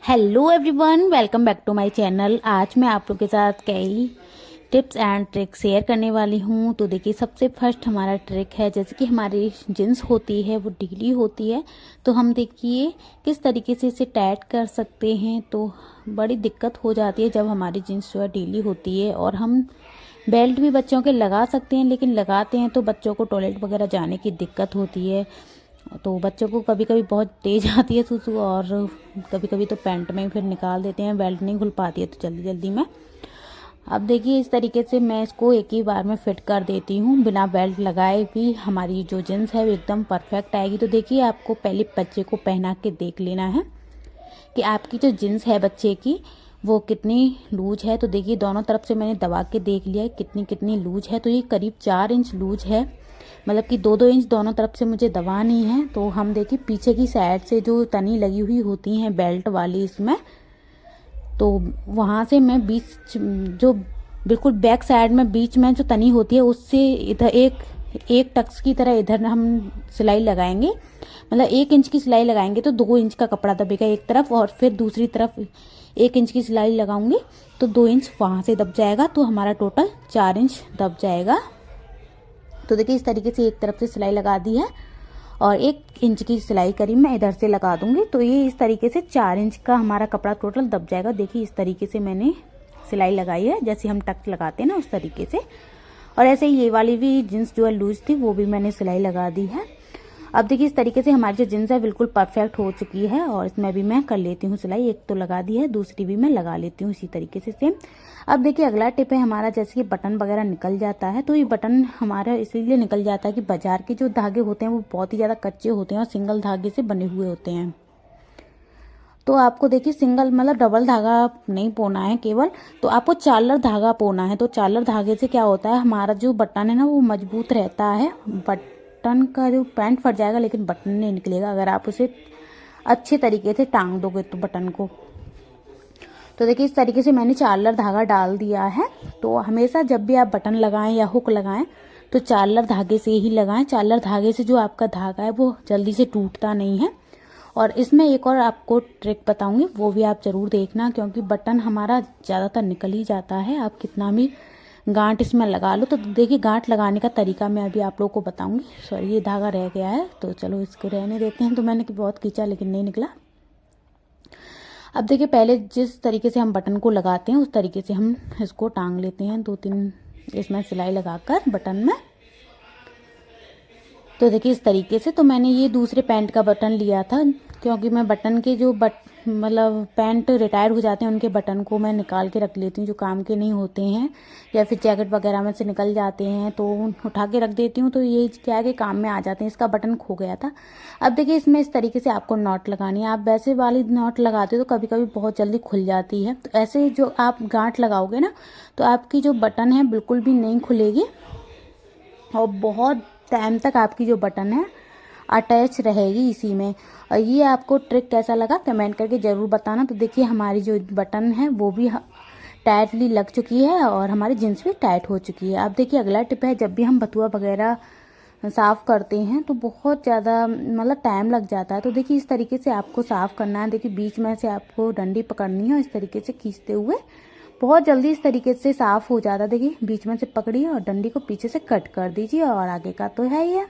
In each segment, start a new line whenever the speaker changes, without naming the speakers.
Hello everyone, welcome back to my channel. आज मैं आप लोगों के साथ कई टिप्स एंड ट्रिक्स शेयर करने वाली हूँ। तो देखिए, सबसे फर्स्ट हमारा ट्रिक है, जैसे कि हमारी जींस होती है वो ढीली होती है, तो हम देखिए किस तरीके से इसे टाइट कर सकते हैं। तो बड़ी दिक्कत हो जाती है जब हमारी जींस जो है ढीली होती है। और हम बेल्ट भी बच्चों के लगा सकते हैं, लेकिन लगाते हैं तो बच्चों को टॉयलेट वगैरह जाने की दिक्कत होती है। तो बच्चों को कभी कभी बहुत तेज आती है सुसु, और कभी कभी तो पैंट में फिर निकाल देते हैं, बेल्ट नहीं खुल पाती है तो जल्दी जल्दी में। अब देखिए, इस तरीके से मैं इसको एक ही बार में फिट कर देती हूँ बिना बेल्ट लगाए भी। हमारी जो जींस है वो एकदम परफेक्ट आएगी। तो देखिए, आपको पहले बच्चे को पहना के देख लेना है कि आपकी जो जींस है बच्चे की वो कितनी लूज है। तो देखिए, दोनों तरफ से मैंने दबा के देख लिया है कितनी कितनी लूज है। तो ये करीब 4 इंच लूज है, मतलब कि 2-2 इंच दोनों तरफ से मुझे दबानी है। तो हम देखिए, पीछे की साइड से जो तनी लगी हुई होती हैं बेल्ट वाली इसमें, तो वहाँ से मैं बीच जो बिल्कुल बैक साइड में बीच में जो तनी होती है उससे इधर एक टक्स की तरह इधर हम सिलाई लगाएंगे। मतलब 1 इंच की सिलाई लगाएंगे तो 2 इंच का कपड़ा दबेगा एक तरफ, और फिर दूसरी तरफ 1 इंच की सिलाई लगाऊंगी तो 2 इंच वहाँ से दब जाएगा। तो हमारा टोटल 4 इंच दब जाएगा। तो देखिए, इस तरीके से एक तरफ से सिलाई लगा दी है और 1 इंच की सिलाई करीब मैं इधर से लगा दूंगी। तो ये इस तरीके से 4 इंच का हमारा कपड़ा टोटल दब जाएगा। देखिए, इस तरीके से मैंने सिलाई लगाई है, जैसे हम टक्स लगाते हैं ना उस तरीके से। और ऐसे ही ये वाली भी जींस जो है लूज थी वो भी मैंने सिलाई लगा दी है। अब देखिए, इस तरीके से हमारी जो जींस है बिल्कुल परफेक्ट हो चुकी है। और इसमें भी मैं कर लेती हूँ सिलाई, एक तो लगा दी है, दूसरी भी मैं लगा लेती हूँ इसी तरीके से सेम। अब देखिए, अगला टिप है हमारा, जैसे कि बटन वगैरह निकल जाता है। तो ये बटन हमारा इसीलिए निकल जाता है कि बाजार के जो धागे होते हैं वो बहुत ही ज़्यादा कच्चे होते हैं और सिंगल धागे से बने हुए होते हैं। तो आपको देखिए, सिंगल मतलब डबल धागा नहीं पोना है केवल, तो आपको चालर धागा पोना है। तो चालर धागे से क्या होता है, हमारा जो बटन है ना वो मजबूत रहता है। बटन का जो पैंट फट जाएगा लेकिन बटन नहीं निकलेगा अगर आप उसे अच्छे तरीके से टांग दोगे तो बटन को। तो देखिए, इस तरीके से मैंने चालर धागा डाल दिया है। तो हमेशा जब भी आप बटन लगाएं या हुक लगाएं तो चालर धागे से ही लगाएं। चालर धागे से जो आपका धागा है वो जल्दी से टूटता नहीं है। और इसमें एक और आपको ट्रिक बताऊंगी, वो भी आप जरूर देखना, क्योंकि बटन हमारा ज़्यादातर निकल ही जाता है। आप कितना भी गांठ इसमें लगा लो। तो देखिए, गांठ लगाने का तरीका मैं अभी आप लोगों को बताऊंगी। सॉरी, ये धागा रह गया है तो चलो इसको रहने देते हैं। तो मैंने बहुत खींचा लेकिन नहीं निकला। अब देखिए, पहले जिस तरीके से हम बटन को लगाते हैं उस तरीके से हम इसको टांग लेते हैं 2-3 इसमें सिलाई लगाकर बटन में। तो देखिए, इस तरीके से। तो मैंने ये दूसरे पैंट का बटन लिया था, क्योंकि मैं बटन के जो मतलब पैंट रिटायर हो जाते हैं उनके बटन को मैं निकाल के रख लेती हूँ, जो काम के नहीं होते हैं या फिर जैकेट वगैरह में से निकल जाते हैं तो उठा के रख देती हूँ। तो ये क्या है कि काम में आ जाते हैं। इसका बटन खो गया था। अब देखिए, इसमें इस तरीके से आपको नॉट लगानी है। आप वैसे वाली नॉट लगाते हो तो कभी कभी बहुत जल्दी खुल जाती है। तो ऐसे जो आप गांठ लगाओगे ना तो आपकी जो बटन है बिल्कुल भी नहीं खुलेगी और बहुत टाइम तक आपकी जो बटन है अटैच रहेगी इसी में। और ये आपको ट्रिक कैसा लगा कमेंट करके ज़रूर बताना। तो देखिए, हमारी जो बटन है वो भी टाइटली लग चुकी है और हमारी जींस भी टाइट हो चुकी है। अब देखिए, अगला टिप है, जब भी हम बथुआ वगैरह साफ़ करते हैं तो बहुत ज़्यादा मतलब टाइम लग जाता है। तो देखिए, इस तरीके से आपको साफ़ करना है। देखिए, बीच में से आपको डंडी पकड़नी है, इस तरीके से खींचते हुए बहुत जल्दी इस तरीके से साफ़ हो जाता है। देखिए, बीच में से पकड़िए और डंडी को पीछे से कट कर दीजिए, और आगे का तो है ही है।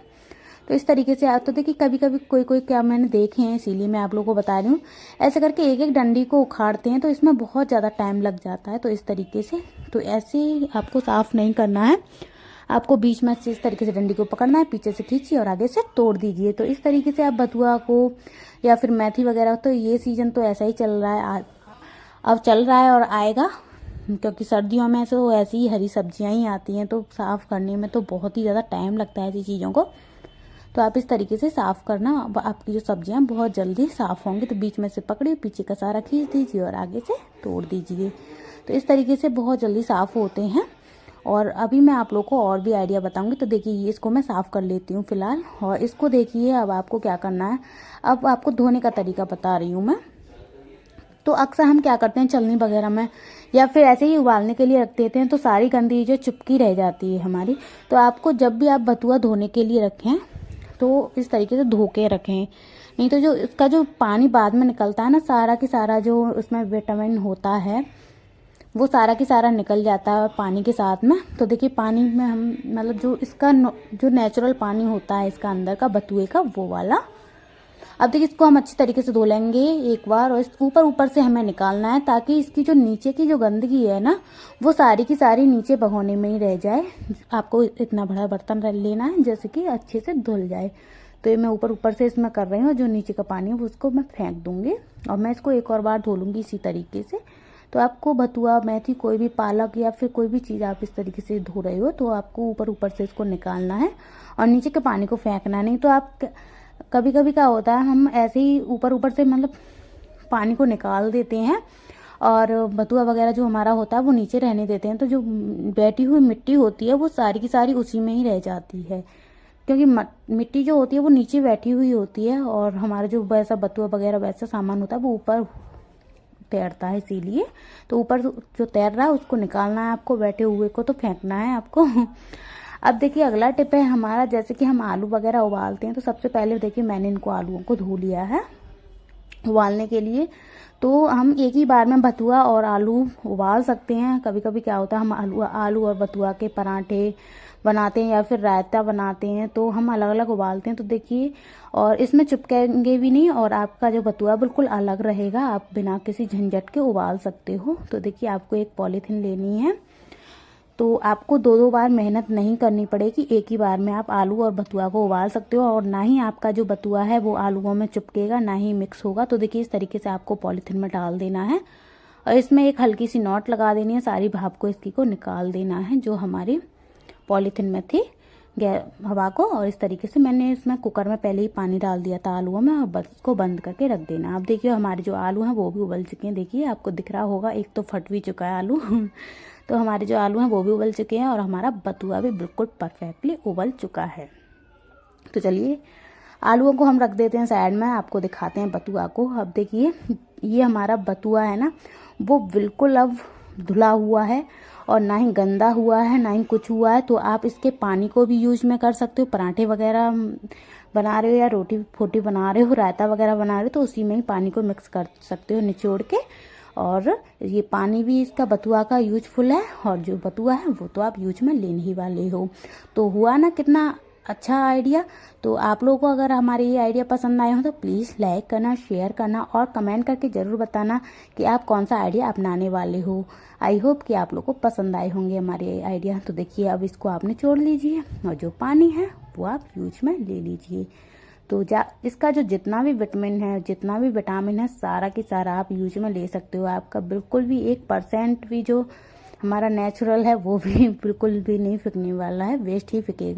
तो इस तरीके से आप, तो देखिए कभी कभी कोई क्या मैंने देखे हैं, इसीलिए मैं आप लोगों को बता रही हूँ। ऐसे करके एक एक डंडी को उखाड़ते हैं तो इसमें बहुत ज़्यादा टाइम लग जाता है। तो इस तरीके से तो ऐसे ही आपको साफ़ नहीं करना है। आपको बीच में से इस तरीके से डंडी को पकड़ना है, पीछे से खींचिए और आगे से तोड़ दीजिए। तो इस तरीके से आप बथुआ को या फिर मेथी वगैरह, तो ये सीजन तो ऐसा ही चल रहा है, अब चल रहा है और आएगा, क्योंकि सर्दियों में तो ऐसी ही हरी सब्जियां ही आती हैं। तो साफ़ करने में तो बहुत ही ज़्यादा टाइम लगता है ऐसी चीज़ों को। तो आप इस तरीके से साफ़ करना, आपकी जो सब्जियां बहुत जल्दी साफ़ होंगी। तो बीच में से पकड़िए, पीछे का सारा खींच दीजिए और आगे से तोड़ दीजिए। तो इस तरीके से बहुत जल्दी साफ़ होते हैं। और अभी मैं आप लोग को और भी आइडिया बताऊंगी। तो देखिए, ये इसको मैं साफ़ कर लेती हूँ फिलहाल। और इसको देखिए, अब आपको क्या करना है, अब आपको धोने का तरीका बता रही हूँ मैं। तो अक्सर हम क्या करते हैं, चलनी वगैरह में या फिर ऐसे ही उबालने के लिए रख देते हैं तो सारी गंदगी जो चिपकी रह जाती है हमारी। तो आपको जब भी आप बथुआ धोने के लिए रखें तो इस तरीके से धो के रखें। नहीं तो जो इसका जो पानी बाद में निकलता है ना, सारा की सारा जो उसमें विटामिन होता है वो सारा की सारा निकल जाता है पानी के साथ में। तो देखिए पानी में हम मतलब जो इसका जो नेचुरल पानी होता है इसका अंदर का बथुए का, वो वाला। अब देखिए इसको हम अच्छी तरीके से धो लेंगे एक बार, और इस ऊपर ऊपर से हमें निकालना है ताकि इसकी जो नीचे की जो गंदगी है ना वो सारी की सारी नीचे भगोने में ही रह जाए। आपको इतना बड़ा बर्तन लेना है जैसे कि अच्छे से धुल जाए। तो ये मैं ऊपर ऊपर से इसमें कर रही हूँ, जो नीचे का पानी है उसको मैं फेंक दूंगी और मैं इसको एक और बार धो लूँगी इसी तरीके से। तो आपको बथुआ, मेथी, कोई भी पालक या फिर कोई भी चीज़ आप इस तरीके से धो रहे हो तो आपको ऊपर ऊपर से इसको निकालना है और नीचे के पानी को फेंकना नहीं। तो आप कभी कभी क्या होता है, हम ऐसे ही ऊपर ऊपर से मतलब पानी को निकाल देते हैं और बथुआ वगैरह जो हमारा होता है वो नीचे रहने देते हैं। तो जो बैठी हुई मिट्टी होती है वो सारी की सारी उसी में ही रह जाती है, क्योंकि मिट्टी जो होती है वो नीचे बैठी हुई होती है और हमारा जो वैसा बथुआ वगैरह वैसा सामान होता है वो ऊपर तैरता है, इसीलिए। तो ऊपर जो तैर रहा है उसको निकालना है आपको, बैठे हुए को तो फेंकना है आपको। अब देखिए अगला टिप है हमारा, जैसे कि हम आलू वगैरह उबालते हैं तो सबसे पहले देखिए मैंने इनको आलूओं को धो लिया है उबालने के लिए। तो हम एक ही बार में बथुआ और आलू उबाल सकते हैं। कभी कभी क्या होता है, हम आलू और बथुआ के पराठे बनाते हैं या फिर रायता बनाते हैं तो हम अलग अलग उबालते हैं। तो देखिए, और इसमें चिपकेंगे भी नहीं और आपका जो बथुआ बिल्कुल अलग रहेगा, आप बिना किसी झंझट के उबाल सकते हो। तो देखिए आपको एक पॉलीथीन लेनी है, तो आपको दो दो बार मेहनत नहीं करनी पड़ेगी, एक ही बार में आप आलू और बथुआ को उबाल सकते हो और ना ही आपका जो बथुआ है वो आलूओं में चिपकेगा, ना ही मिक्स होगा। तो देखिए इस तरीके से आपको पॉलीथीन में डाल देना है और इसमें एक हल्की सी नॉट लगा देनी है, सारी भाप को इसकी को निकाल देना है जो हमारी पॉलीथीन में थी हवा को। और इस तरीके से मैंने इसमें कुकर में पहले ही पानी डाल दिया था आलूओं में और बस इसको बंद करके रख देना। अब देखिए हमारे जो आलू हैं वो भी उबल चुके हैं, देखिए आपको दिख रहा होगा, एक तो फट भी चुका है आलू। तो हमारे जो आलू हैं वो भी उबल चुके हैं और हमारा बथुआ भी बिल्कुल परफेक्टली उबल चुका है। तो चलिए आलूओं को हम रख देते हैं साइड में, आपको दिखाते हैं बथुआ को। अब देखिए ये हमारा बथुआ है ना वो बिल्कुल अब धुला हुआ है और ना ही गंदा हुआ है ना ही कुछ हुआ है। तो आप इसके पानी को भी यूज में कर सकते हो, पराठे वगैरह बना रहे हो या रोटी फोटी बना रहे हो, रायता वगैरह बना रहे हो तो उसी में ही पानी को मिक्स कर सकते हो निचोड़ के। और ये पानी भी इसका बथुआ का यूजफुल है और जो बथुआ है वो तो आप यूज में लेने ही वाले हो। तो हुआ ना कितना अच्छा आइडिया। तो आप लोगों को अगर हमारे ये आइडिया पसंद आए हो तो प्लीज़ लाइक करना, शेयर करना और कमेंट करके ज़रूर बताना कि आप कौन सा आइडिया अपनाने वाले हो। आई होप कि आप लोगों को पसंद आए होंगे हमारे आइडिया। तो देखिए अब इसको आप निचोड़ लीजिए और जो पानी है वो आप यूज में ले लीजिए। तो इसका जो जितना भी विटामिन है, जितना भी विटामिन है, सारा की सारा आप यूज में ले सकते हो। आपका बिल्कुल भी 1% भी जो हमारा नेचुरल है वो भी बिल्कुल भी नहीं फिकने वाला है, वेस्ट ही फिकेगा।